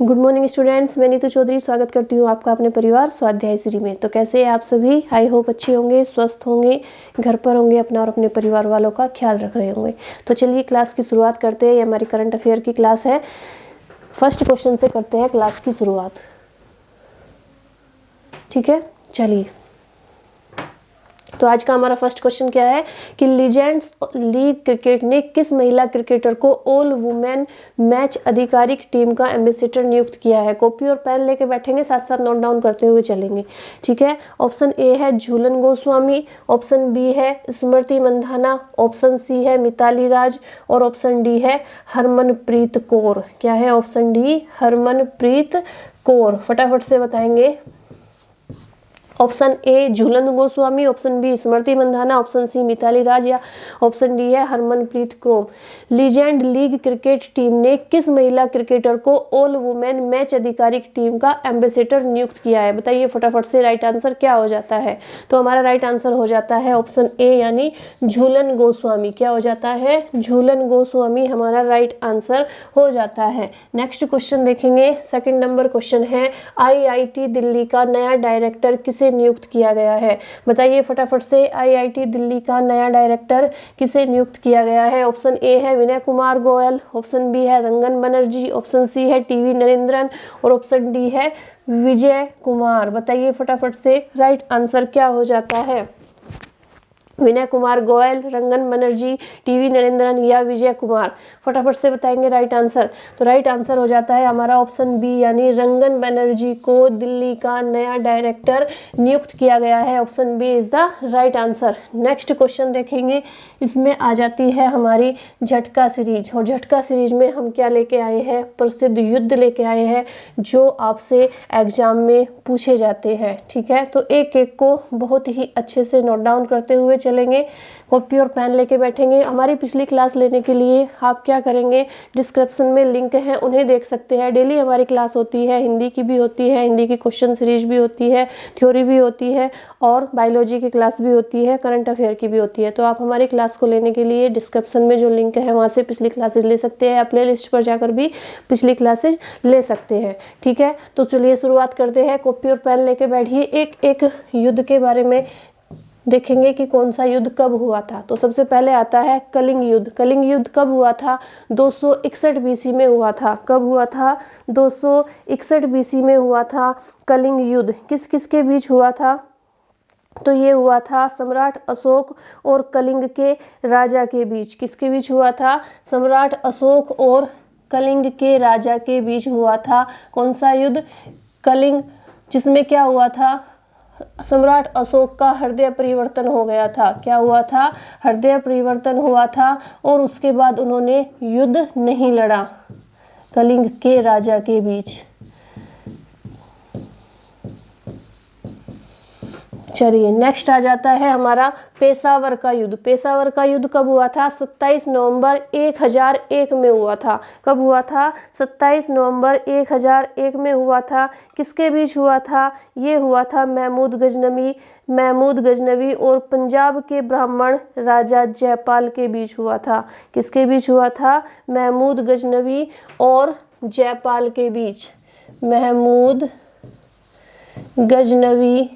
Good morning students, मैं नीतू चौधरी स्वागत करती हूँ आपका अपने परिवार स्वाध्याय श्री में। तो कैसे हैं आप सभी? आई होप अच्छे होंगे, स्वस्थ होंगे, घर पर होंगे, अपना और अपने परिवार वालों का ख्याल रख रहे होंगे। तो चलिए क्लास की शुरुआत करते हैं। ये हमारी करंट अफेयर की क्लास है। फर्स्ट क्वेश्चन से करते हैं क्लास की शुरुआत। ठीक है, चलिए। तो आज का हमारा फर्स्ट क्वेश्चन क्या है कि लीजेंड्स लीग क्रिकेट ने किस महिला क्रिकेटर को ऑल वुमेन मैच आधिकारिक टीम का एम्बेसडर नियुक्त किया है? कॉपी और पेन लेके बैठेंगे, साथ साथ नोट डाउन करते हुए चलेंगे। ठीक है, ऑप्शन ए है झूलन गोस्वामी, ऑप्शन बी है स्मृति मंधाना, ऑप्शन सी है मिताली राज और ऑप्शन डी है हरमनप्रीत कौर। क्या है? Option D Harmanpreet Kaur. फटाफट से बताएंगे। Option A Jhulan Goswami, option B Smriti Mandhana, option C Mithali Raj या ऑप्शन डी है Harmanpreet Kaur. Legend league cricket team ने किस महिला क्रिकेटर को ऑल वुमेन मैच आधिकारिक टीम का एम्बेसडर नियुक्त किया है? बताइए फटाफट से राइट आंसर क्या हो जाता है। तो हमारा राइट आंसर हो जाता है ऑप्शन ए यानी झूलन गोस्वामी। क्या हो जाता है? झूलन गोस्वामी हमारा राइट आंसर हो जाता है। नेक्स्ट क्वेश्चन देखेंगे। सेकंड नंबर क्वेश्चन है आईआईटी दिल्ली का नया डायरेक्टर किसे नियुक्त किया गया है? बताइए फटाफट से आईआईटी दिल्ली का नया डायरेक्टर किसे नियुक्त किया गया है? ऑप्शन ए है विनय कुमार गोयल, ऑप्शन बी है रंगन बनर्जी, ऑप्शन सी है टीवी नरेंद्रन और ऑप्शन डी है विजय कुमार। बताइए फटाफट से राइट आंसर क्या हो जाता है। विनय कुमार गोयल, रंगन बनर्जी, टीवी नरेंद्रन या विजय कुमार? फटाफट से बताएंगे राइट आंसर। तो राइट आंसर हो जाता है हमारा ऑप्शन बी यानी रंगन बनर्जी को दिल्ली का नया डायरेक्टर नियुक्त किया गया है। Option B is the right answer. Next question देखेंगे। इसमें आ जाती है हमारी झटका सीरीज, और झटका सीरीज में हम क्या लेके आए हैं? प्रसिद्ध युद्ध लेके आए हैं जो आपसे एग्जाम में पूछे जाते हैं। ठीक है, तो एक एक को बहुत ही अच्छे से नोट डाउन करते हुए चलेंगे। कॉपी और पेन लेके बैठेंगे। हमारी पिछली क्लास लेने के लिए आप क्या करेंगे? डिस्क्रिप्शन में लिंक है, उन्हें देख सकते हैं। डेली हमारी क्लास होती है, हिंदी की भी होती है, हिंदी की क्वेश्चन सीरीज भी होती है, थ्योरी भी होती है और बायोलॉजी की क्लास भी होती है, करंट अफेयर की भी होती है। तो आप हमारी क्लास को लेने के लिए डिस्क्रिप्शन में जो लिंक है वहाँ से पिछली क्लासेज ले सकते हैं, या प्ले लिस्ट पर जाकर भी पिछली क्लासेज ले सकते हैं। ठीक है, तो चलिए शुरुआत करते हैं। कॉपी और पेन लेके बैठिए। एक एक युद्ध के बारे में देखेंगे कि कौन सा युद्ध कब हुआ था। तो सबसे पहले आता है कलिंग युद्ध। कलिंग युद्ध कब हुआ था? 261 बीसी में हुआ था। कब हुआ था? 261 बीसी में हुआ था कलिंग युद्ध। किस किस के बीच हुआ था? तो ये हुआ था सम्राट अशोक और कलिंग के राजा के बीच। किसके बीच हुआ था? सम्राट अशोक और कलिंग के राजा के बीच हुआ था। कौन सा युद्ध? कलिंग, जिसमें क्या हुआ था? सम्राट अशोक का हृदय परिवर्तन हो गया था। क्या हुआ था? हृदय परिवर्तन हुआ था और उसके बाद उन्होंने युद्ध नहीं लड़ा कलिंग के राजा के बीच। चलिए नेक्स्ट आ जाता है हमारा पेशावर का युद्ध। पेशावर का युद्ध कब हुआ था? 27 नवंबर 1001 में हुआ था। कब हुआ था? 27 नवंबर 1001 में हुआ था। किसके बीच हुआ था? ये हुआ था महमूद गजनवी और पंजाब के ब्राह्मण राजा जयपाल के बीच हुआ था। किसके बीच हुआ था? महमूद गजनवी और जयपाल के बीच। महमूद गजनवी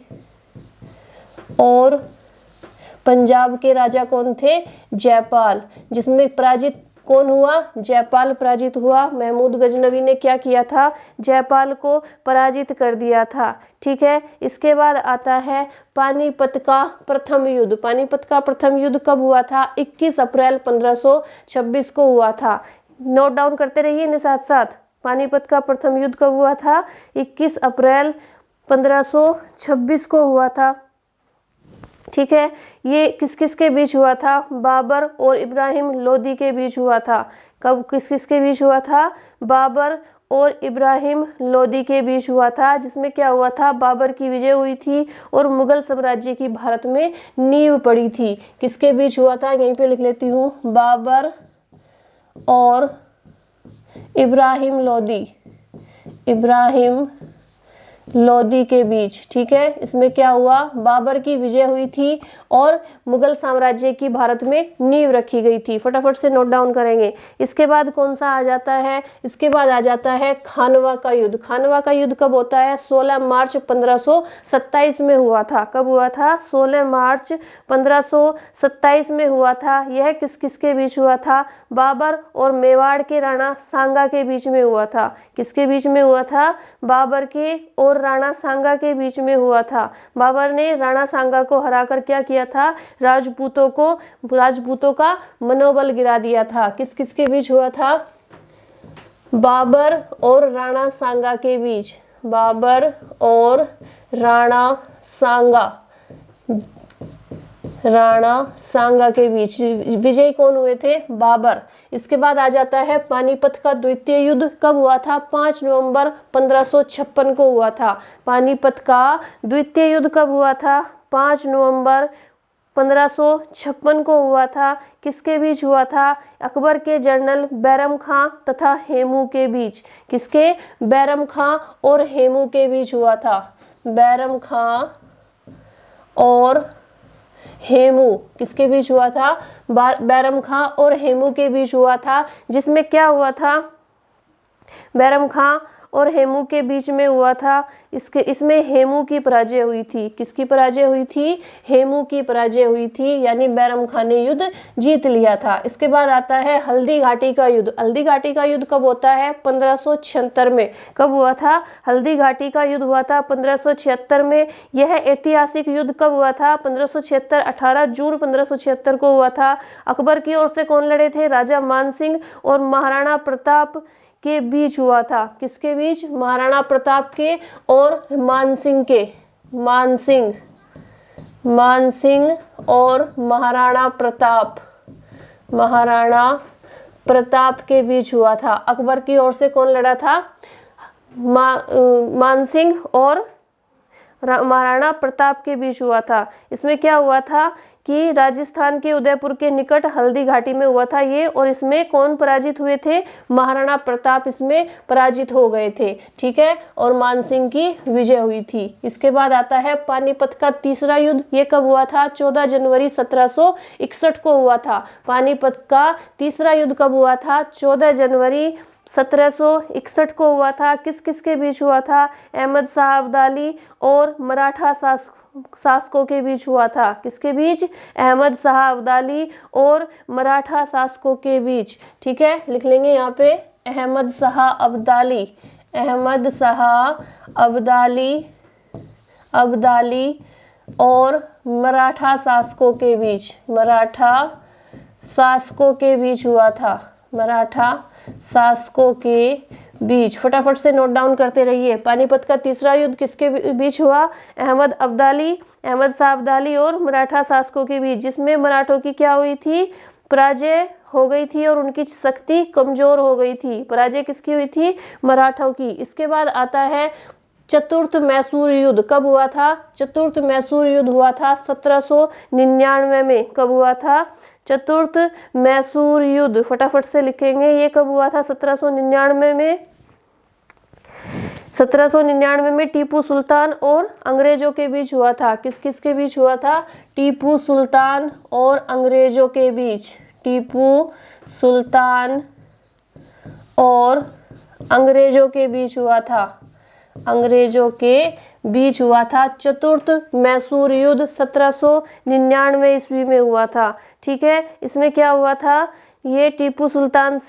और पंजाब के राजा कौन थे? जयपाल। जिसमें पराजित कौन हुआ? जयपाल पराजित हुआ। महमूद गजनवी ने क्या किया था? जयपाल को पराजित कर दिया था। ठीक है, इसके बाद आता है पानीपत का प्रथम युद्ध। पानीपत का प्रथम युद्ध कब हुआ था? 21 अप्रैल 1526 को हुआ था। नोट डाउन करते रहिए ना साथ साथ। पानीपत का प्रथम युद्ध कब हुआ था? 21 अप्रैल 1526 को हुआ था। ठीक है, ये किस किस के बीच हुआ था? बाबर और इब्राहिम लोदी के बीच हुआ था। कब? किस किस के बीच हुआ था? बाबर और इब्राहिम लोदी के बीच हुआ था। जिसमें क्या हुआ था? बाबर की विजय हुई थी और मुगल साम्राज्य की भारत में नींव पड़ी थी। किसके बीच हुआ था? यहीं पे लिख लेती हूँ, बाबर और इब्राहिम लोदी। इब्राहिम लोदी के बीच। ठीक है, इसमें क्या हुआ, बाबर की विजय हुई थी और मुगल साम्राज्य की भारत में नींव रखी गई थी। फटाफट से नोट डाउन करेंगे। इसके बाद कौन सा आ जाता है, इसके बाद आ जाता है खानवा का युद्ध। खानवा का युद्ध कब होता है, 16 मार्च 1527 में हुआ था। कब हुआ था, 16 मार्च 1527 में हुआ था। यह किस किस के बीच हुआ था, बाबर और मेवाड़ के राणा सांगा के बीच में हुआ था। किसके बीच में हुआ था, बाबर के और राणा सांगा के बीच में हुआ था। बाबर ने राणा सांगा को हराकर क्या किया था, राजपूतों का मनोबल गिरा दिया था। किस किस के बीच हुआ था, बाबर और राणा सांगा के बीच। बाबर और राणा सांगा के बीच विजयी कौन हुए थे, बाबर। इसके बाद आ जाता है पानीपत का द्वितीय युद्ध। कब हुआ था, 5 नवंबर 1556 को हुआ था। पानीपत का द्वितीय युद्ध कब हुआ था, 5 नवंबर 1556 को हुआ था। किसके बीच हुआ था, अकबर के जनरल बैरम खां तथा हेमू के बीच। किसके, बैरम खां और हेमू के बीच हुआ था। बैरम खां और हेमू किसके बीच हुआ था, बैरम खां और हेमू के बीच हुआ था। जिसमें क्या हुआ था, बैरम खां और हेमू के बीच में हुआ था। इसमें हेमू की पराजय हुई थी। किसकी पराजय हुई थी, हेमू की पराजय हुई थी, यानी बैरम खां ने युद्ध जीत लिया था। इसके बाद आता है हल्दी घाटी का युद्ध। हल्दी घाटी का युद्ध कब होता है, 1576 में। कब हुआ था, हल्दी घाटी का युद्ध हुआ था 1576 में। यह ऐतिहासिक युद्ध कब हुआ था, 1576, 18 जून 1576 को हुआ था। अकबर की ओर से कौन लड़े थे, राजा मानसिंह और महाराणा प्रताप के बीच हुआ था। किसके बीच, महाराणा प्रताप के और मानसिंह के। मानसिंह और महाराणा प्रताप के बीच हुआ था। अकबर की ओर से कौन लड़ा था, मानसिंह और महाराणा प्रताप के बीच हुआ था। इसमें क्या हुआ था कि राजस्थान के उदयपुर के निकट हल्दी घाटी में हुआ था ये, और इसमें कौन पराजित हुए थे, महाराणा प्रताप इसमें पराजित हो गए थे। ठीक है, और मानसिंह की विजय हुई थी। इसके बाद आता है पानीपत का तीसरा युद्ध। ये कब हुआ था, 14 जनवरी 1761 को हुआ था। पानीपत का तीसरा युद्ध कब हुआ था, 14 जनवरी 1761 को हुआ था। किस किस के बीच हुआ था, अहमद शाह अब्दाली और मराठा शासकों के बीच हुआ था। किसके बीच, अहमद शाह अब्दाली और मराठा शासकों के बीच। ठीक है, लिख लेंगे यहाँ पे अहमद शाह अब्दाली और मराठा शासकों के बीच। मराठा शासकों के बीच हुआ था। मराठा शासकों के बीच। फटाफट से नोट डाउन करते रहिए। पानीपत का तीसरा युद्ध किसके बीच हुआ, अहमद शाह अब्दाली और मराठा शासकों के बीच, जिसमें मराठों की क्या हुई थी, पराजय हो गई थी और उनकी शक्ति कमजोर हो गई थी। पराजय किसकी हुई थी, मराठों की। इसके बाद आता है चतुर्थ मैसूर युद्ध। कब हुआ था, चतुर्थ मैसूर युद्ध हुआ था 1799 में। कब हुआ था, चतुर्थ मैसूर युद्ध। फटाफट से लिखेंगे, ये कब हुआ था, 1799 में। 1799 में टीपू सुल्तान और अंग्रेजों के बीच हुआ था। किस किस के बीच हुआ था, टीपू सुल्तान और अंग्रेजों के बीच। टीपू सुल्तान और अंग्रेजों के बीच हुआ था। अंग्रेजों के बीच हुआ था चतुर्थ मैसूर युद्ध 1799 ईस्वी में हुआ था। ठीक है, इसमें क्या हुआ था, ये टीपू सुल्तान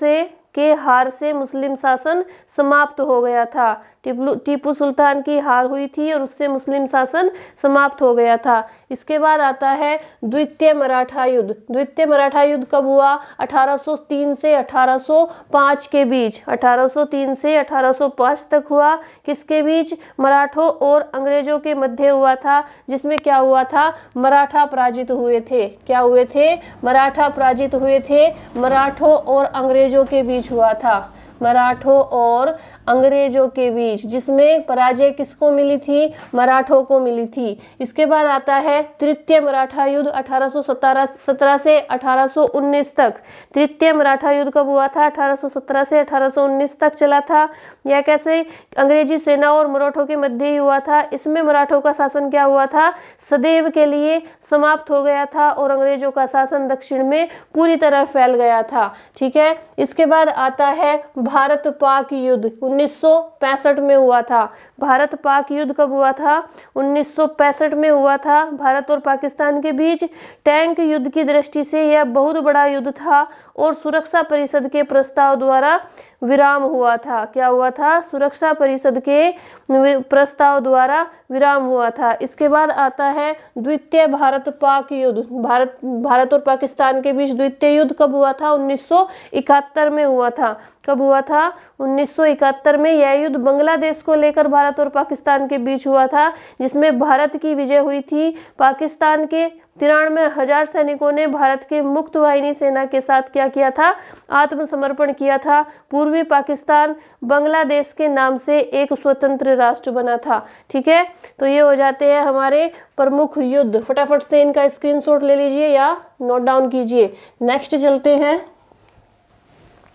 के हार से मुस्लिम शासन समाप्त हो गया था। टीपू सुल्तान की हार हुई थी और उससे मुस्लिम शासन समाप्त हो गया था। इसके बाद आता है द्वितीय मराठा युद्ध। द्वितीय मराठा युद्ध कब हुआ, 1803 से 1805 के बीच। 1803 से 1805 तक हुआ। किसके बीच, मराठों और अंग्रेजों के मध्य हुआ था, जिसमें क्या हुआ था, मराठा पराजित हुए थे। क्या हुए थे, मराठा पराजित हुए थे। मराठों और अंग्रेजों के बीच हुआ था। मराठों और अंग्रेजों के बीच, जिसमें पराजय किसको मिली थी? मराठों को मिली थी। इसके बाद आता है तृतीय मराठा युद्ध 1817 से 1819 तक। तृतीय मराठा युद्ध कब हुआ था? 1817 से 1819 तक चला था। यह कैसे? अंग्रेजी सेना और मराठों के मध्य ही हुआ था। इसमें मराठों का शासन क्या हुआ था? सदैव के लिए समाप्त हो गया था और अंग्रेजों का शासन दक्षिण में पूरी तरह फैल गया था। ठीक है। इसके बाद आता है भारत पाक युद्ध 1965 में हुआ था। भारत पाक युद्ध कब हुआ था? 1965 में हुआ था। भारत और पाकिस्तान के बीच टैंक युद्ध की दृष्टि से यह बहुत बड़ा युद्ध था और सुरक्षा परिषद के प्रस्ताव द्वारा विराम हुआ था। क्या हुआ था? सुरक्षा परिषद के प्रस्ताव द्वारा विराम हुआ था। इसके बाद आता है द्वितीय भारत पाक युद्ध। भारत और पाकिस्तान के बीच द्वितीय युद्ध कब हुआ था? 1971 में हुआ था। कब हुआ था? 1971 में। यह युद्ध बांग्लादेश को लेकर भारत और पाकिस्तान के बीच हुआ था, जिसमें भारत की विजय हुई थी। पाकिस्तान के 93,000 सैनिकों ने भारत के मुक्त वाहिनी सेना के साथ क्या किया था? आत्मसमर्पण किया था। पूर्वी पाकिस्तान बांग्लादेश के नाम से एक स्वतंत्र राष्ट्र बना था। ठीक है। तो ये हो जाते हैं हमारे प्रमुख युद्ध। फटाफट से इनका स्क्रीनशॉट ले लीजिए या नोट डाउन कीजिए। नेक्स्ट चलते हैं।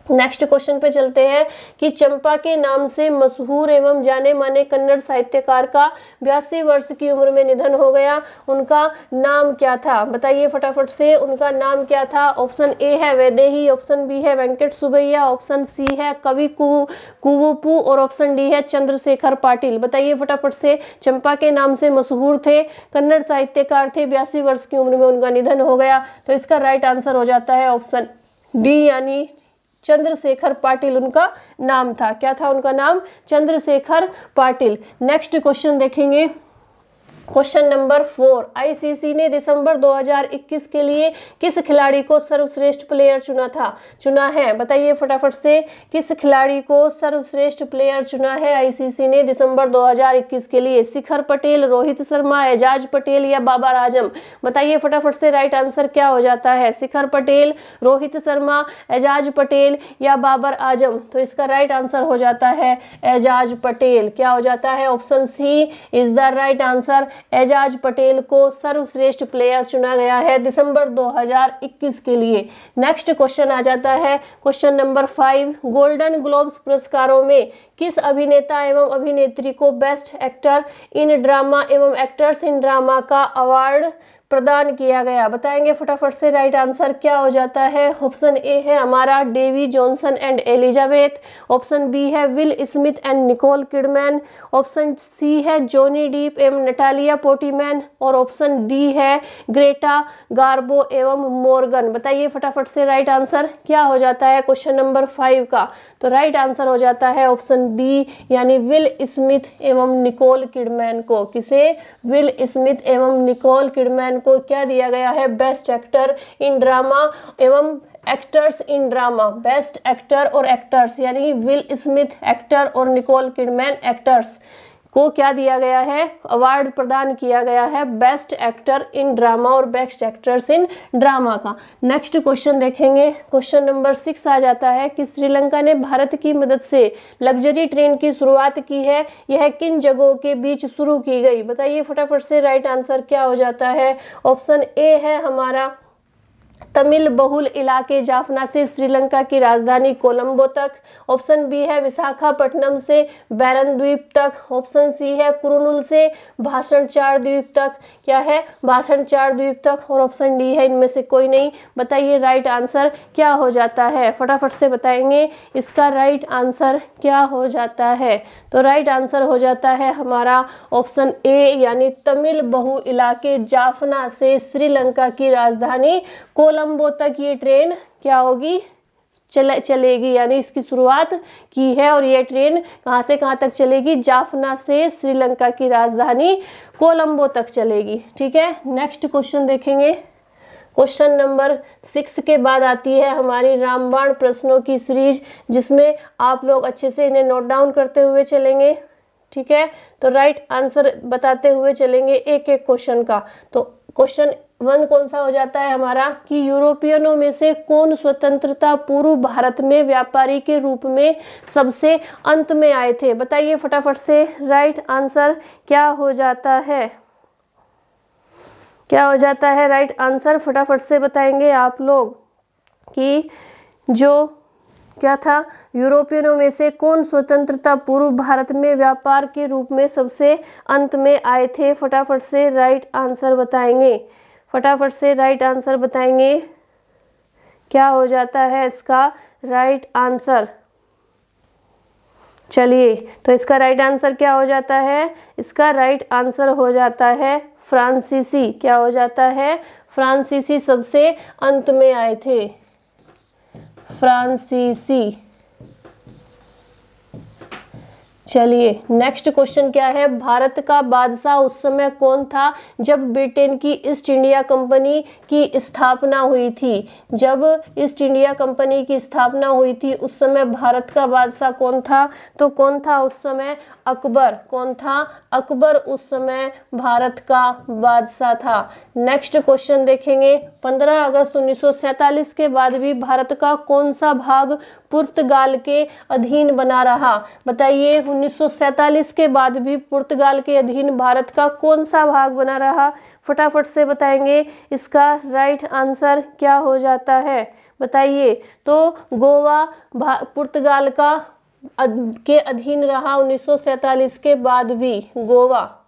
नेक्स्ट क्वेश्चन पे चलते हैं कि चंपा के नाम से मशहूर एवं जाने माने कन्नड़ साहित्यकार का 82 वर्ष की उम्र में निधन हो गया। उनका नाम क्या था? बताइए फटाफट से, उनका नाम क्या था? ऑप्शन ए है वैदेही, ऑप्शन बी है वेंकट सुबैया, ऑप्शन सी है कवि कुवेंपु और ऑप्शन डी है चंद्रशेखर पाटिल। बताइए फटाफट से। चंपा के नाम से मशहूर थे, कन्नड़ साहित्यकार थे, 82 वर्ष की उम्र में उनका निधन हो गया। तो इसका राइट आंसर हो जाता है ऑप्शन डी, यानी चंद्रशेखर पाटिल उनका नाम था। क्या था उनका नाम? चंद्रशेखर पाटिल। नेक्स्ट क्वेश्चन देखेंगे। क्वेश्चन नंबर 4, आईसीसी ने दिसंबर 2021 के लिए किस खिलाड़ी को सर्वश्रेष्ठ प्लेयर चुना है? बताइए फटाफट से, किस खिलाड़ी को सर्वश्रेष्ठ प्लेयर चुना है आईसीसी ने दिसंबर 2021 के लिए? शिखर पटेल, रोहित शर्मा, एजाज पटेल या बाबर आजम? बताइए फटाफट से राइट आंसर क्या हो जाता है? शिखर पटेल, रोहित शर्मा, एजाज पटेल या बाबर आजम? तो इसका राइट आंसर हो जाता है एजाज पटेल। क्या हो जाता है? Option C is the right answer. Ajaz Patel को सर्वश्रेष्ठ प्लेयर चुना गया है दिसंबर 2021 के लिए। नेक्स्ट क्वेश्चन आ जाता है क्वेश्चन नंबर 5, गोल्डन ग्लोब्स पुरस्कारों में किस अभिनेता एवं अभिनेत्री को बेस्ट एक्टर इन ड्रामा एवं एक्टर्स इन ड्रामा का अवार्ड प्रदान किया गया? बताएंगे फटाफट से राइट आंसर क्या हो जाता है? ऑप्शन ए है हमारा Davy Johnson and Elizabeth, option B है Will Smith and Nicole Kidman, option C है जॉनी डीप एवं नटालिया पोर्टमैन और ऑप्शन डी है ग्रेटा गार्बो एवं मॉर्गन। बताइए फटाफट से राइट आंसर क्या हो जाता है क्वेश्चन नंबर 5 का? तो राइट आंसर हो जाता है ऑप्शन बी, यानी विल स्मिथ एवं निकोल किडमैन को। किसे? विल स्मिथ एवं निकोल किडमैन को क्या दिया गया है? बेस्ट एक्टर इन ड्रामा एवं actors in drama. Best actor और एक्टर्स, यानी विल स्मिथ एक्टर और निकोल किडमैन एक्टर्स को क्या दिया गया है? अवार्ड प्रदान किया गया है बेस्ट एक्टर इन ड्रामा और बेस्ट एक्टर्स इन ड्रामा का। नेक्स्ट क्वेश्चन देखेंगे। क्वेश्चन नंबर 6 आ जाता है कि श्रीलंका ने भारत की मदद से लग्जरी ट्रेन की शुरुआत की है, यह किन जगहों के बीच शुरू की गई? बताइए फटाफट से राइट आंसर क्या हो जाता है? ऑप्शन ए है हमारा तमिल बहुल इलाके जाफना से श्रीलंका की राजधानी कोलंबो तक, ऑप्शन बी है विशाखापट्टनम से बैरन द्वीप तक, ऑप्शन सी है कुरुनुल से भाषण 4 द्वीप तक। क्या है? भाषण 4 द्वीप तक। और ऑप्शन डी है इनमें से कोई नहीं। बताइए राइट आंसर क्या हो जाता है? फटाफट से बताएंगे इसका राइट आंसर क्या हो जाता है? तो राइट आंसर हो जाता है हमारा ऑप्शन ए, यानी तमिल बहु इलाके जाफना से श्रीलंका की राजधानी कोलंबो तक ये ट्रेन क्या होगी? चलेगी, यानी इसकी शुरुआत की है। और ये ट्रेन कहां से कहां तक चलेगी? जाफना से श्रीलंका की राजधानी कोलंबो तक चलेगी। ठीक है। नेक्स्ट क्वेश्चन देखेंगे। क्वेश्चन नंबर 6 के बाद आती है हमारी रामबाण प्रश्नों की सीरीज, जिसमें आप लोग अच्छे से इन्हें नोट डाउन करते हुए चलेंगे। ठीक है। तो राइट आंसर बताते हुए चलेंगे एक एक क्वेश्चन का। तो क्वेश्चन वन कौन सा हो जाता है हमारा कि यूरोपियनों में से कौन स्वतंत्रता पूर्व भारत में व्यापारी के रूप में सबसे अंत में आए थे? बताइए फटाफट से। राइट आंसर क्या हो जाता है? क्या हो जाता है राइट आंसर? फटाफट से बताएंगे आप लोग कि जो क्या था, यूरोपियनों में से कौन स्वतंत्रता पूर्व भारत में व्यापार के रूप में सबसे अंत में आए थे? फटाफट से राइट आंसर बताएंगे। फटाफट से राइट आंसर बताएंगे। क्या हो जाता है इसका राइट आंसर? चलिए, तो इसका राइट आंसर क्या हो जाता है? इसका राइट आंसर हो जाता है फ्रांसीसी। क्या हो जाता है? फ्रांसीसी सबसे अंत में आए थे। फ्रांसीसी। चलिए नेक्स्ट क्वेश्चन क्या है? भारत का बादशाह उस समय कौन था जब ब्रिटेन की ईस्ट इंडिया कंपनी की स्थापना हुई थी? जब ईस्ट इंडिया कंपनी की स्थापना हुई थी उस समय भारत का बादशाह कौन था? तो कौन था उस समय? अकबर। कौन था? अकबर उस समय भारत का बादशाह था। नेक्स्ट क्वेश्चन देखेंगे। 15 अगस्त 1947 के बाद भी भारत का कौन सा भाग पुर्तगाल के अधीन बना रहा? बताइए 1947 के बाद भी पुर्तगाल के अधीन भारत का कौन सा भाग बना रहा? फटाफट से बताएंगे। इसका राइट आंसर क्या हो जाता है? बताइए। तो गोवा पुर्तगाल का के अधीन रहा 1947 के बाद भी, गोवा।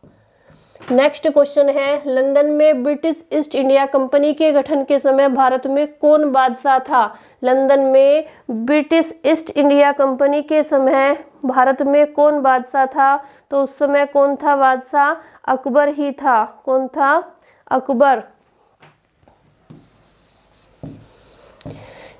नेक्स्ट क्वेश्चन है, लंदन में ब्रिटिश ईस्ट इंडिया कंपनी के गठन के समय भारत में कौन बादशाह था? लंदन में ब्रिटिश ईस्ट इंडिया कंपनी के समय भारत में कौन बादशाह था? तो उस समय कौन था बादशाह? अकबर ही था। कौन था? अकबर।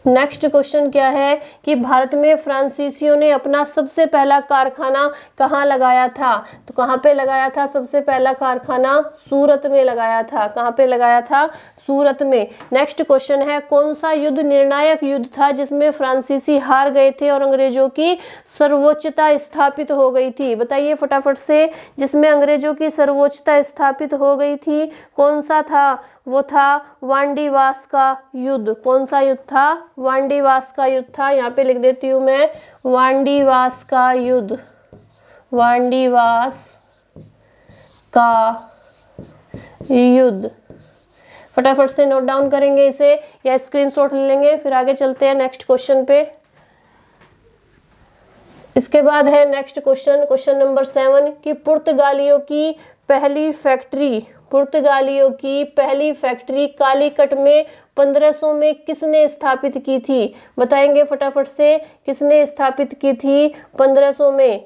नेक्स्ट क्वेश्चन क्या है कि भारत में फ्रांसीसियों ने अपना सबसे पहला कारखाना कहाँ लगाया था? तो कहाँ पे लगाया था सबसे पहला कारखाना? सूरत में लगाया था। कहाँ पे लगाया था? सूरत में। नेक्स्ट क्वेश्चन है, कौन सा युद्ध निर्णायक युद्ध था जिसमें फ्रांसीसी हार गए थे और अंग्रेजों की सर्वोच्चता स्थापित हो गई थी? बताइए फटाफट से। जिसमें अंग्रेजों की सर्वोच्चता स्थापित हो गई थी, कौन सा था? वो था वांडीवास का युद्ध। कौन सा युद्ध था? वांडीवास का युद्ध था। यहाँ पे लिख देती हूँ मैं, वांडीवास का युद्ध। वांडीवास का युद्ध। फटाफट से नोट डाउन करेंगे इसे या स्क्रीनशॉट ले लेंगे, फिर आगे चलते हैं नेक्स्ट क्वेश्चन पे। इसके बाद है नेक्स्ट क्वेश्चन, क्वेश्चन नंबर 7 कि पुर्तगालियों की पहली फैक्ट्री कालीकट में 1500 में किसने स्थापित की थी? बताएंगे फटाफट से। किसने स्थापित की थी 1500 में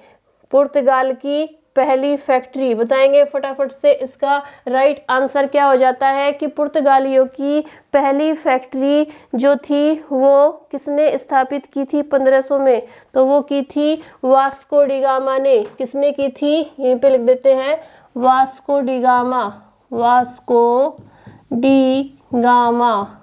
पुर्तगाल की पहली फैक्ट्री? बताएंगे फटाफट से। इसका राइट आंसर क्या हो जाता है कि पुर्तगालियों की पहली फैक्ट्री जो थी वो किसने स्थापित की थी 1500 में? तो वो की थी वास्को डी गामा ने। किसने की थी? यहीं पे लिख देते हैं, Vasco D gamma. Vasco D gamma.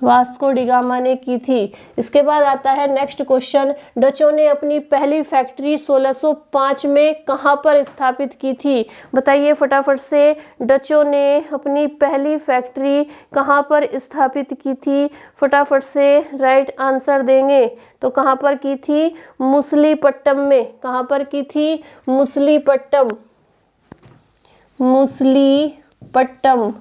Vasco D gamma ने की थी। इसके बाद आता है नेक्स्ट क्वेश्चन, डचों ने अपनी पहली फैक्ट्री 1605 में कहां पर स्थापित की थी? बताइए फटाफट से। डचों ने अपनी पहली फैक्ट्री कहां पर स्थापित की थी? फटाफट से राइट आंसर देंगे। तो कहां पर की थी? मुसलीपट्टम में। कहां पर की थी? मुसलीपट्टम। मुसलीपट्टम।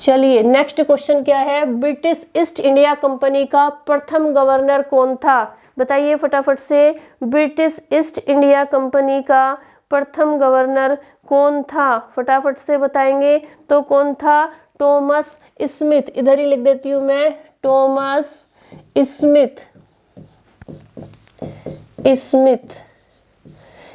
चलिए नेक्स्ट क्वेश्चन क्या है, ब्रिटिश ईस्ट इंडिया कंपनी का प्रथम गवर्नर कौन था? बताइए फटाफट से। ब्रिटिश ईस्ट इंडिया कंपनी का प्रथम गवर्नर कौन था? फटाफट से बताएंगे। तो कौन था? Thomas Smith. इधर ही लिख देती हूँ मैं, टॉमस स्मिथ।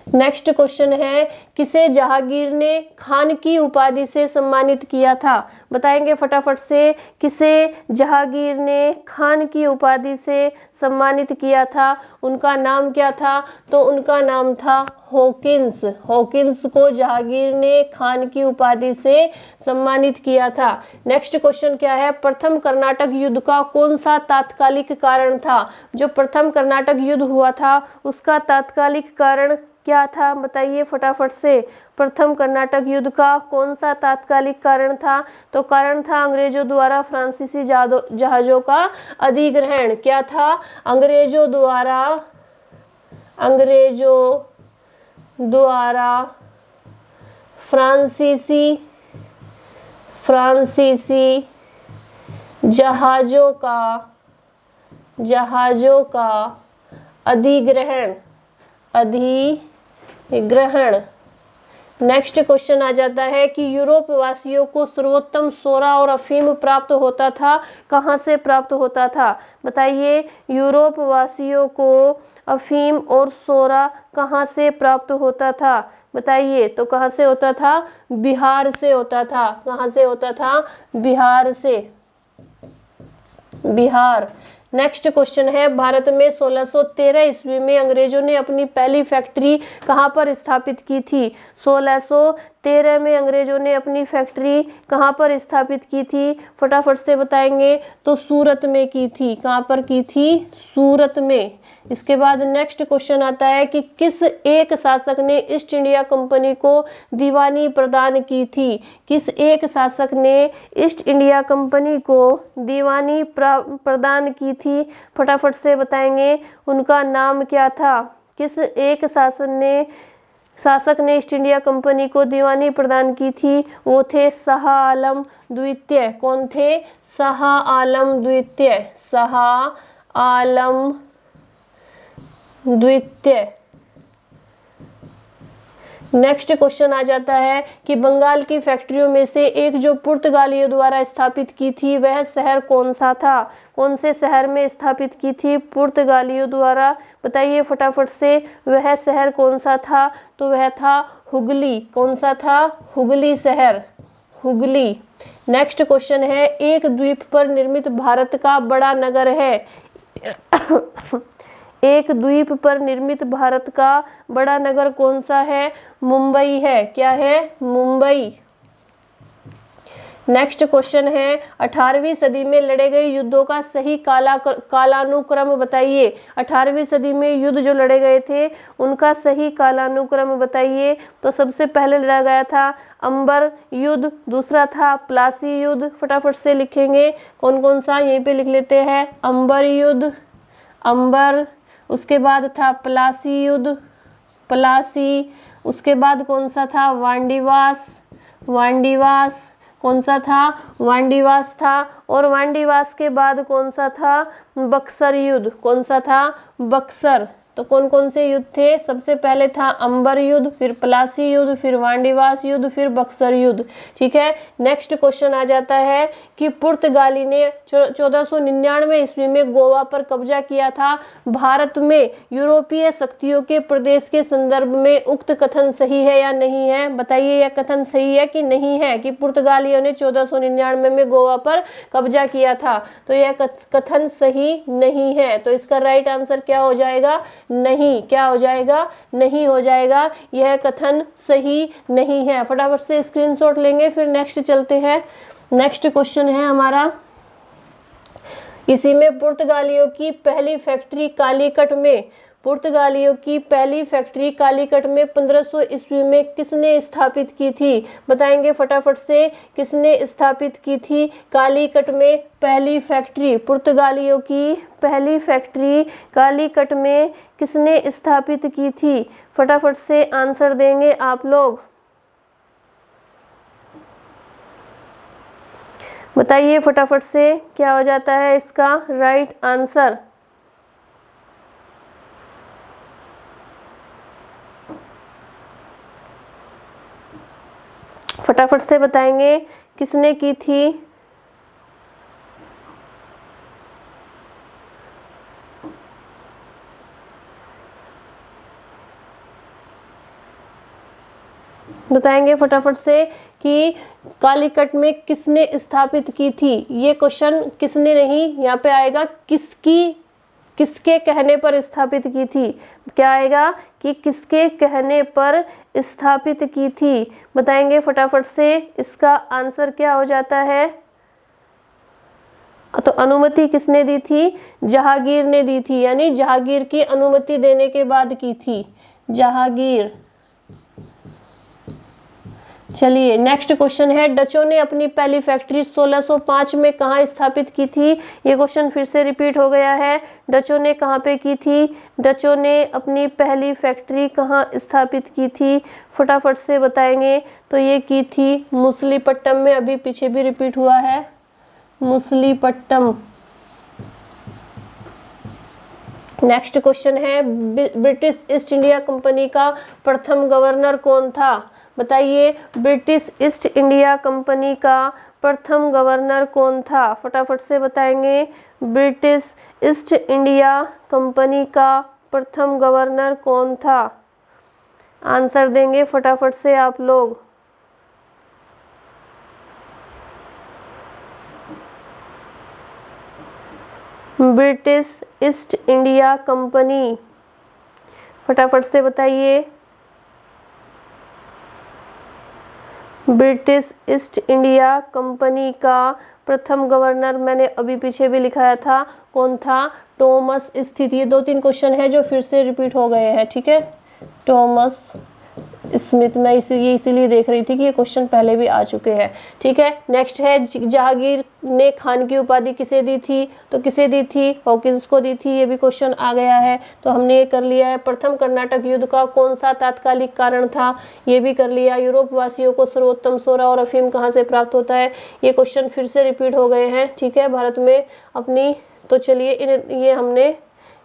नेक्स्ट क्वेश्चन है, किसे जहांगीर ने खान की उपाधि से सम्मानित किया था? बताएंगे फटाफट से। किसे जहांगीर ने खान की उपाधि से सम्मानित किया था? उनका नाम क्या था? तो उनका नाम था हॉकिंस। हॉकिंस को जहांगीर ने खान की उपाधि से सम्मानित किया था। नेक्स्ट क्वेश्चन क्या है, प्रथम कर्नाटक युद्ध का कौन सा तात्कालिक कारण था? जो प्रथम कर्नाटक युद्ध हुआ था उसका तात्कालिक कारण क्या था बताइए फटाफट से। प्रथम कर्नाटक युद्ध का कौन सा तात्कालिक कारण था? तो कारण था अंग्रेजों द्वारा फ्रांसीसी जहाजों का अधिग्रहण। क्या था? अंग्रेजों द्वारा फ्रांसीसी जहाजों का अधिग्रहण। नेक्स्ट क्वेश्चन आ जाता है कि यूरोप वासियों को सर्वोत्तम सोरा और अफीम प्राप्त होता था, कहाँ से प्राप्त होता था? बताइए यूरोप वासियों को अफीम और सोरा कहाँ से प्राप्त होता था? बताइए तो कहाँ से होता था? बिहार से होता था। कहाँ से होता था? बिहार से। बिहार। नेक्स्ट क्वेश्चन है भारत में 1613 ईस्वी में अंग्रेजों ने अपनी पहली फैक्ट्री कहाँ पर स्थापित की थी? 1613 में अंग्रेजों ने अपनी फैक्ट्री कहाँ पर स्थापित की थी? फटाफट से बताएंगे तो सूरत में की थी। कहाँ पर की थी? सूरत में। इसके बाद नेक्स्ट क्वेश्चन आता है कि किस एक शासक ने ईस्ट इंडिया कंपनी को दीवानी प्रदान की थी? किस एक शासक ने ईस्ट इंडिया कंपनी को दीवानी प्रदान की थी? फटाफट से बताएंगे उनका नाम क्या था? किस एक शासक ने ईस्ट इंडिया कंपनी को दीवानी प्रदान की थी? वो थे शाह आलम द्वितीय। कौन थे? शाह आलम द्वितीय। शाह आलम द्वितीय। नेक्स्ट क्वेश्चन आ जाता है कि बंगाल की फैक्ट्रियों में से एक जो पुर्तगालियों द्वारा स्थापित की थी वह शहर कौन सा था? कौन से शहर में स्थापित की थी पुर्तगालियों द्वारा? बताइए फटाफट से वह शहर कौन सा था? तो वह था हुगली। कौन सा था? हुगली शहर। हुगली। नेक्स्ट क्वेश्चन है एक द्वीप पर निर्मित भारत का बड़ा नगर है। एक द्वीप पर निर्मित भारत का बड़ा नगर कौन सा है? मुंबई है। क्या है? मुंबई। नेक्स्ट क्वेश्चन है 18वीं सदी में लड़े गए युद्धों का सही कालानुक्रम बताइए। 18वीं सदी में युद्ध जो लड़े गए थे उनका सही कालानुक्रम बताइए। तो सबसे पहले लड़ा गया था अंबर युद्ध, दूसरा था प्लासी युद्ध। फटाफट से लिखेंगे कौन कौन सा, यहीं पे लिख लेते हैं। अंबर युद्ध, अंबर। उसके बाद था प्लासी युद्ध, प्लासी। उसके बाद कौन सा था? वांडीवास, वांडीवास। कौन सा था? वांडीवास था। और वांडीवास के बाद कौन सा था? बक्सर युद्ध। कौन सा था? बक्सर। तो कौन कौन से युद्ध थे? सबसे पहले था अंबर युद्ध, फिर प्लासी युद्ध, फिर वांडीवास युद्ध, फिर बक्सर युद्ध। ठीक है। नेक्स्ट क्वेश्चन आ जाता है कि पुर्तगाली ने 1499 ईस्वी में गोवा पर कब्जा किया था। भारत में यूरोपीय शक्तियों के प्रदेश के संदर्भ में उक्त कथन सही है या नहीं है? बताइए यह कथन सही है कि नहीं है कि पुर्तगालियों ने 1499 में गोवा पर कब्जा किया था? तो यह कथन सही नहीं है। तो इसका राइट आंसर क्या हो जाएगा? नहीं। क्या हो जाएगा? नहीं हो जाएगा। यह कथन सही नहीं है। फटाफट से स्क्रीनशॉट लेंगे, फिर नेक्स्ट चलते हैं। नेक्स्ट क्वेश्चन है हमारा, इसी में पुर्तगालियों की पहली फैक्ट्री कालीकट में, पुर्तगालियों की पहली फैक्ट्री कालीकट में 1500 ईस्वी में किसने स्थापित की थी? बताएंगे फटाफट से किसने स्थापित की थी कालीकट में पहली फैक्ट्री? पुर्तगालियों की पहली फैक्ट्री कालीकट में किसने स्थापित की थी? फटाफट से आंसर देंगे आप लोग। बताइए फटाफट से क्या हो जाता है इसका राइट आंसर? फटाफट से बताएंगे किसने की थी? बताएंगे फटाफट से कि कालीकट में किसने स्थापित की थी। ये क्वेश्चन किसने नहीं, यहाँ पे आएगा किसके कहने पर स्थापित की थी। क्या आएगा कि किसके कहने पर स्थापित की थी? बताएंगे फटाफट से इसका आंसर क्या हो जाता है? तो अनुमति किसने दी थी? जहांगीर ने दी थी, यानी जहांगीर की अनुमति देने के बाद की थी। जहांगीर। चलिए नेक्स्ट क्वेश्चन है, डचों ने अपनी पहली फैक्ट्री 1605 में कहाँ स्थापित की थी? ये क्वेश्चन फिर से रिपीट हो गया है। डचों ने कहाँ पे की थी? डचों ने अपनी पहली फैक्ट्री कहाँ स्थापित की थी? फटाफट से बताएंगे। तो ये की थी मुसलीपट्टम में, अभी पीछे भी रिपीट हुआ है, मुसलीपट्टम। नेक्स्ट क्वेश्चन है, ब्रिटिश ईस्ट इंडिया कंपनी का प्रथम गवर्नर कौन था? बताइए, ब्रिटिश ईस्ट इंडिया कंपनी का प्रथम गवर्नर कौन था? फटाफट से बताएंगे। ब्रिटिश ईस्ट इंडिया कंपनी का प्रथम गवर्नर कौन था? आंसर देंगे फटाफट से आप लोग। ब्रिटिश ईस्ट इंडिया कंपनी, फटाफट से बताइए। ब्रिटिश ईस्ट इंडिया कंपनी का प्रथम गवर्नर मैंने अभी पीछे भी लिखाया था, कौन था? Thomas Smith. ये 2-3 क्वेश्चन है जो फिर से रिपीट हो गए हैं, ठीक है। टॉमस स्मिथ, मैं इसीलिए देख रही थी कि ये क्वेश्चन पहले भी आ चुके हैं, ठीक है। नेक्स्ट है, जहांगीर ने खान की उपाधि किसे दी थी? तो किसे दी थी? हॉकिंस को दी थी। ये भी क्वेश्चन आ गया है, तो हमने ये कर लिया है। प्रथम कर्नाटक युद्ध का कौन सा तात्कालिक कारण था? ये भी कर लिया। यूरोप वासियों को सर्वोत्तम सोरा और अफीम कहाँ से प्राप्त होता है? ये क्वेश्चन फिर से रिपीट हो गए हैं, ठीक है, भारत में अपनी। तो चलिए ये हमने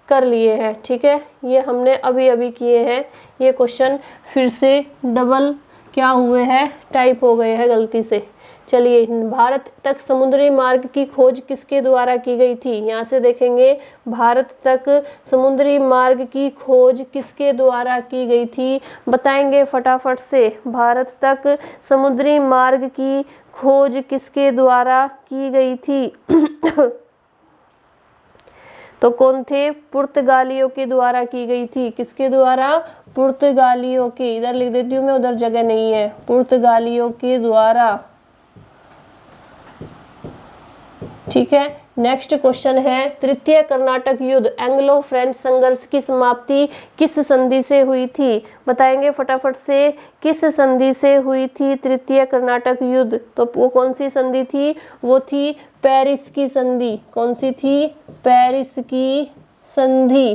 कर लिए हैं, ठीक है, ये हमने अभी अभी किए हैं। ये क्वेश्चन फिर से डबल क्या हुए हैं, टाइप हो गए हैं गलती से। चलिए, भारत तक समुद्री मार्ग की खोज किसके द्वारा की गई थी? यहाँ से देखेंगे, भारत तक समुद्री मार्ग की खोज किसके द्वारा की गई थी? बताएंगे फटाफट से। भारत तक समुद्री मार्ग की खोज किसके द्वारा की गई थी? तो कौन थे? पुर्तगालियों के द्वारा की गई थी। किसके द्वारा? पुर्तगालियों के। इधर लिख देती हूँ मैं, उधर जगह नहीं है। पुर्तगालियों के द्वारा, ठीक है। नेक्स्ट क्वेश्चन है, तृतीय कर्नाटक युद्ध एंग्लो फ्रेंच संघर्ष की समाप्ति किस संधि से हुई थी? बताएंगे फटाफट से, किस संधि से हुई थी तृतीय कर्नाटक युद्ध? तो वो कौन सी संधि थी? वो थी पेरिस की संधि। कौन सी थी? पेरिस की संधि।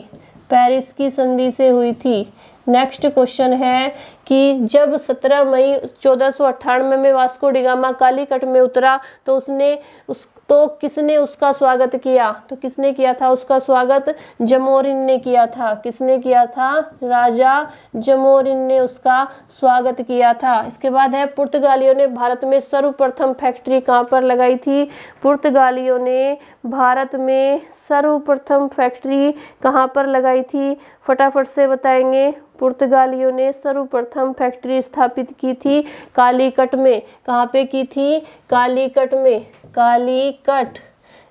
पेरिस की संधि से हुई थी। नेक्स्ट क्वेश्चन है कि जब 17 मई 1498 में वास्को डी गामा कालीकट में उतरा तो किसने उसका स्वागत किया? तो किसने किया था उसका स्वागत? जमोरिन ने किया था। किसने किया था? राजा जमोरिन ने उसका स्वागत किया था। इसके बाद है, पुर्तगालियों ने भारत में सर्वप्रथम फैक्ट्री कहाँ पर लगाई थी? पुर्तगालियों ने भारत में सर्वप्रथम फैक्ट्री कहाँ पर लगाई थी? फटाफट से बताएंगे। पुर्तगालियों ने सर्वप्रथम फैक्ट्री स्थापित की थी कालीकट में। कहाँ पे की थी? कालीकट में। कालीकट।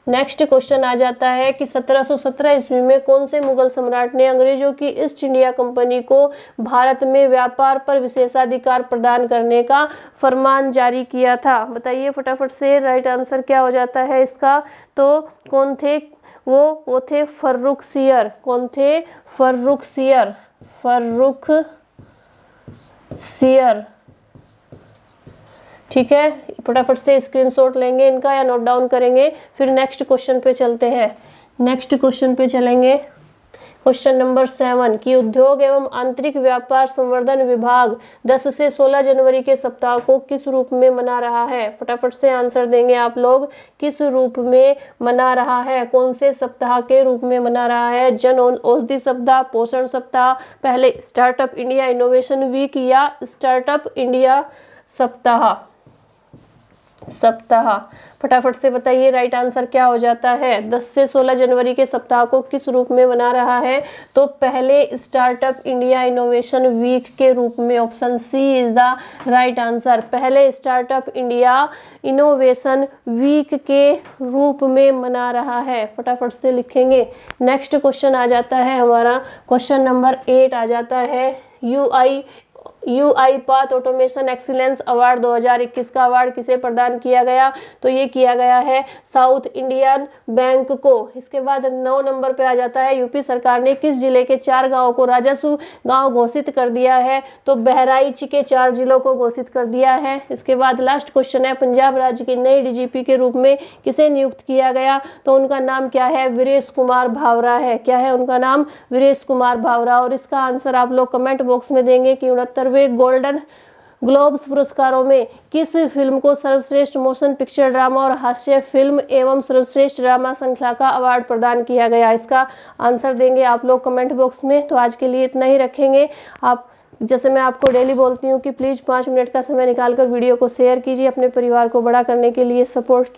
नेक्स्ट क्वेश्चन आ जाता है कि 1717 ईस्वी में कौन से मुगल सम्राट ने अंग्रेजों की ईस्ट इंडिया कंपनी को भारत में व्यापार पर विशेषाधिकार प्रदान करने का फरमान जारी किया था? बताइए फटाफट से, राइट आंसर क्या हो जाता है इसका? तो कौन थे वो थे फर्रुखसियर। कौन थे? फर्रुखसियर। फर्रुखसियर, ठीक है। फटाफट से स्क्रीनशॉट लेंगे इनका या नोट डाउन करेंगे, फिर नेक्स्ट क्वेश्चन पे चलते हैं। नेक्स्ट क्वेश्चन पे चलेंगे। क्वेश्चन नंबर 7 कि उद्योग एवं आंतरिक व्यापार संवर्धन विभाग 10 से 16 जनवरी के सप्ताह को किस रूप में मना रहा है? फटाफट से आंसर देंगे आप लोग। किस रूप में मना रहा है? कौन से सप्ताह के रूप में मना रहा है? जन औषधि सप्ताह, पोषण सप्ताह, पहले स्टार्टअप इंडिया इनोवेशन वीक या स्टार्टअप इंडिया सप्ताह? फटाफट से बताइए, राइट आंसर क्या हो जाता है? 10 से 16 जनवरी के सप्ताह को किस रूप में मना रहा है? तो पहले स्टार्टअप इंडिया इनोवेशन वीक के रूप में। Option C is the right answer. पहले स्टार्टअप इंडिया इनोवेशन वीक के रूप में मना रहा है। फटाफट से लिखेंगे। नेक्स्ट क्वेश्चन आ जाता है हमारा, क्वेश्चन नंबर 8 आ जाता है, UiPath ऑटोमेशन एक्सीलेंस अवार्ड 2021 का अवार्ड किसे प्रदान किया गया? तो ये किया गया है साउथ इंडियन बैंक को। इसके बाद 9 नंबर पे आ जाता है, यूपी सरकार ने किस जिले के 4 गांवों को राजस्व गांव घोषित कर दिया है? तो बहराइच के 4 जिलों को घोषित कर दिया है। इसके बाद लास्ट क्वेश्चन है, पंजाब राज्य के नए डीजीपी के रूप में किसे नियुक्त किया गया? तो उनका नाम क्या है? वीरेश कुमार भावरा है। क्या है उनका नाम? वीरेश कुमार भावरा। और इसका आंसर आप लोग कमेंट बॉक्स में देंगे कि 69वें गोल्डन ग्लोब्स पुरस्कारों में किस फिल्म को सर्वश्रेष्ठ मोशन पिक्चर ड्रामा और हास्य फिल्म एवं सर्वश्रेष्ठ ड्रामा श्रृंखला का अवार्ड प्रदान किया गया? इसका आंसर देंगे आप लोग कमेंट बॉक्स में। तो आज के लिए इतना ही रखेंगे। आप जैसे मैं आपको डेली बोलती हूँ कि प्लीज़ 5 मिनट का समय निकालकर वीडियो को शेयर कीजिए, अपने परिवार को बड़ा करने के लिए सपोर्ट